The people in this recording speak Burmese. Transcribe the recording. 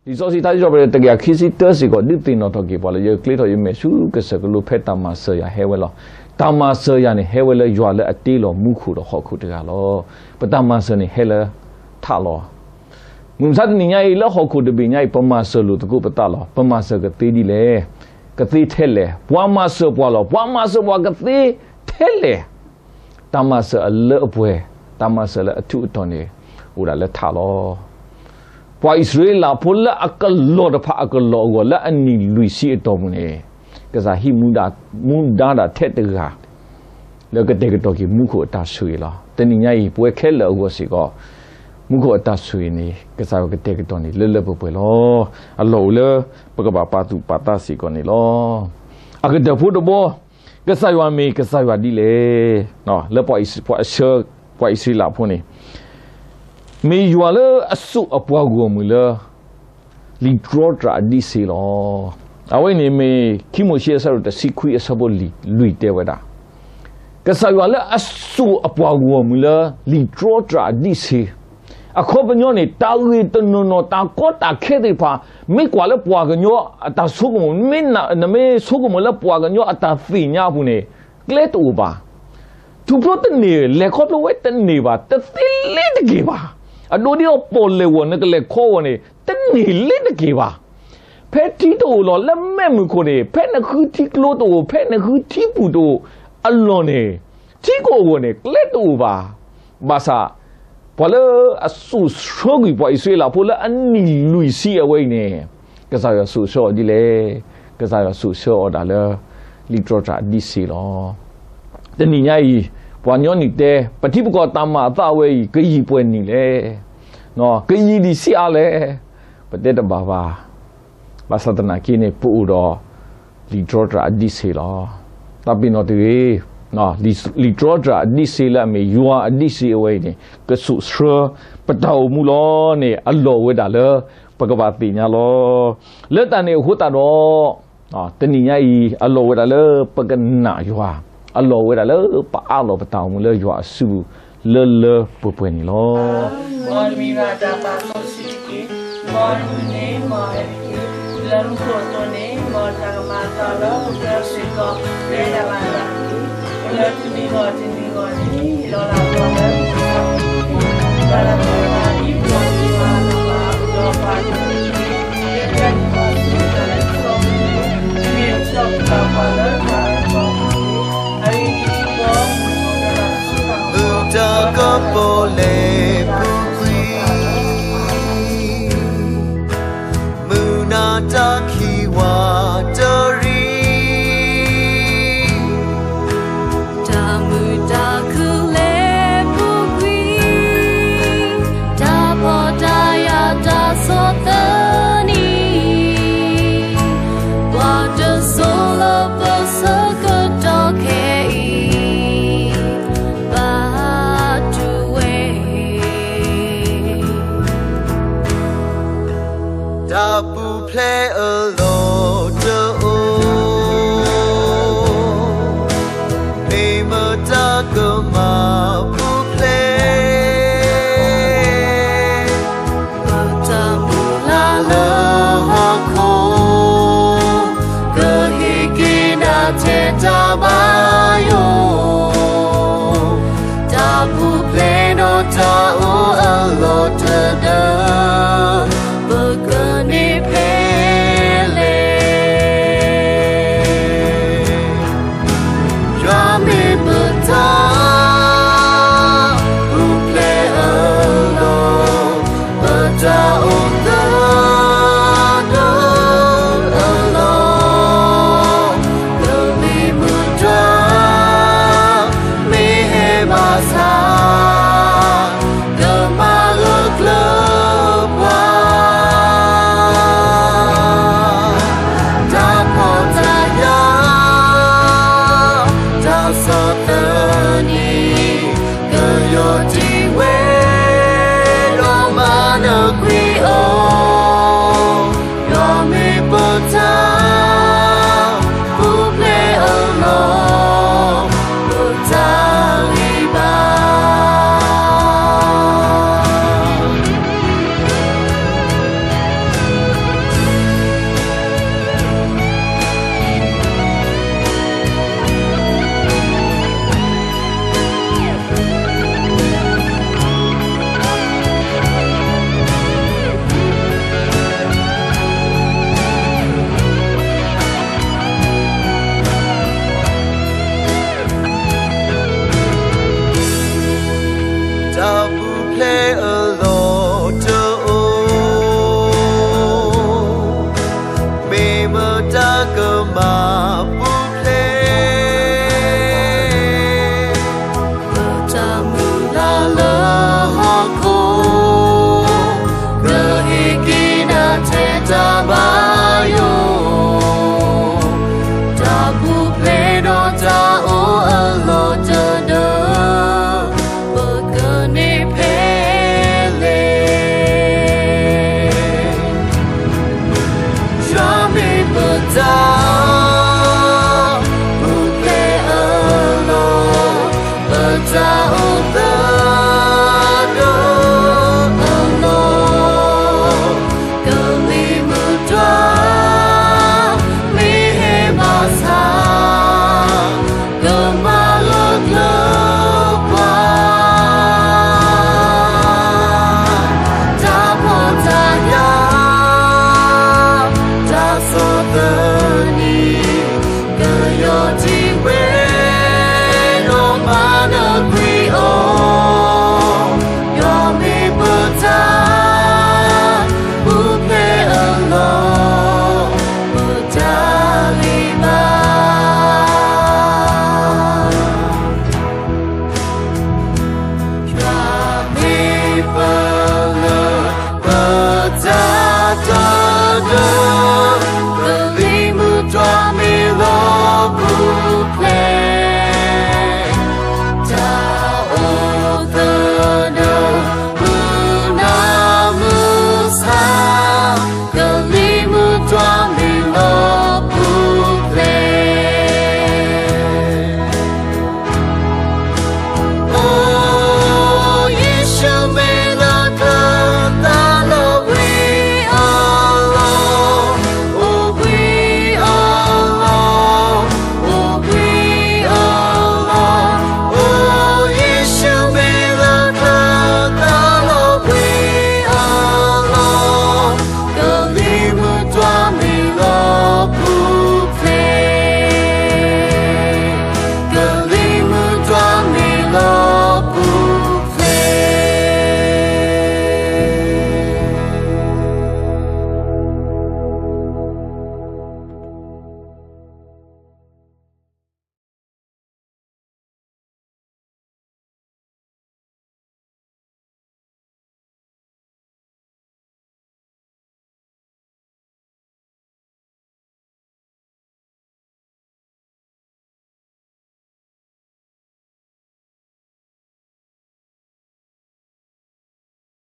ဒီစောစီသားကြောပဲတကယ်ခီစီတစီကိုဒီတင်တော့တော့ကေပေါ်လေကလစ်တော့ရမယ်စုကစကလူဖက်တမဆရဟဲဝဲလောတမဆရနေဟဲဝဲလေရွာလေအတေးလောမူခုတော့ဟောခုတကလောပတမဆနေဟဲလေထလောမုန်စတ်နေညိုင်လောဟောခုတပိညိုင်ပမဆလူတကုပတလောပမဆကတေးဒီလေကတိထဲလေဘွားမဆပွားလောဘွားမဆဘွားကတိထဲလေတမဆအလအပွဲတမဆလအထုတော်နေဦးလာလက်ထလောပွားဣသရေလပိုလအကလောဒဖာအကလောဝလာအနီလူစီတော်မနေကစားဟိမူဒါတာထက်တကားလောကတေကတော်ကမူခုအတဆွေလာတနင်္ညာရီပွဲခဲလောဝစီကောမူခုအတဆွေနေကစားကတေကတော်နေလလပပွဲလောအလောလပကဘာပါတူပါတာစီကောနေလောအကတဖို့တော့ကစားရွာမေကစားရွာဒီလေနော်လပွားပွားရှောပွားဣသရေလဖို့နေမေရွာလအစုအပွားကိုမူလလီဒရောဒရာဒီစီလောအဝိနေမေခိမိုရှေဆရတစီခွီအစဘလီလူတဲဝဒါကဆာရွာလအစုအပွားကိုမူလလီဒရောဒရာဒီစီအခုပညောနေတာဝီတနနောတာကောတာခဲတဲ့ပါမေကွာလပွားကညောအတာဆုကမမင်းနမေဆုကမလပွားကညောအတာသိညာဘူးနေကလက်တူပါသူပရိုတနေလေခေါပလဝဲတနေပါတသိလေးတကေပါအဒိုဒီပေါ်လေဝနကလေခေါဝနေတနေလေးတကေပါဖဲတီတိုလောလက်မဲ့မှုကိုနေဖဲနခုတီကလိုတိုဖဲနခုတီပူတိုအလွန်နေတီကိုဝနေကလက်တူပါဘာသာပေါ်လေအဆူရှိုးကြီးပေါ်ဆွေးလာပေါ်လေအနီလူစီအဝိနေကစားရဆူရှိုးဒီလေကစားရဆူရှိုးဒါလေလီထရိုတာဒီစီလောတနည်းညာကြီးပွာညောနေတဲ့ပတိပကောတမအသဝဲကြီးခရီးပွဲနေလေနော်ခရီးဒီစီအားလေပတဲ့တဘာဘာဘာသဒနာကိနေပူတော့လီဒရောဒရာဒီစီလောတပ်ပြီးတော့ဒီနော်လီဒရောဒရာဒီစီလာမေယူအာဒီစီအဝဲနေကဆုစရပတောမူလောနေအလောဝဲတာလေပကဘာတိညာလောလက်တန်နေဟိုတာတော့နော်တဏီညာကြီးအလောဝဲတာလေပကနာယူအာအလောဝဲတာလေပအားလောပတောမူလေယူအာစုလေပပွနေလောမော်မီရာတာပါဆိုစီကီမော်နေမော်လမ်ကိုတိုနေမော်တာမာတာလောကစီကောရေယာလာလာတီမီမော်တီမီမော်နီလောလာပေါ်လာ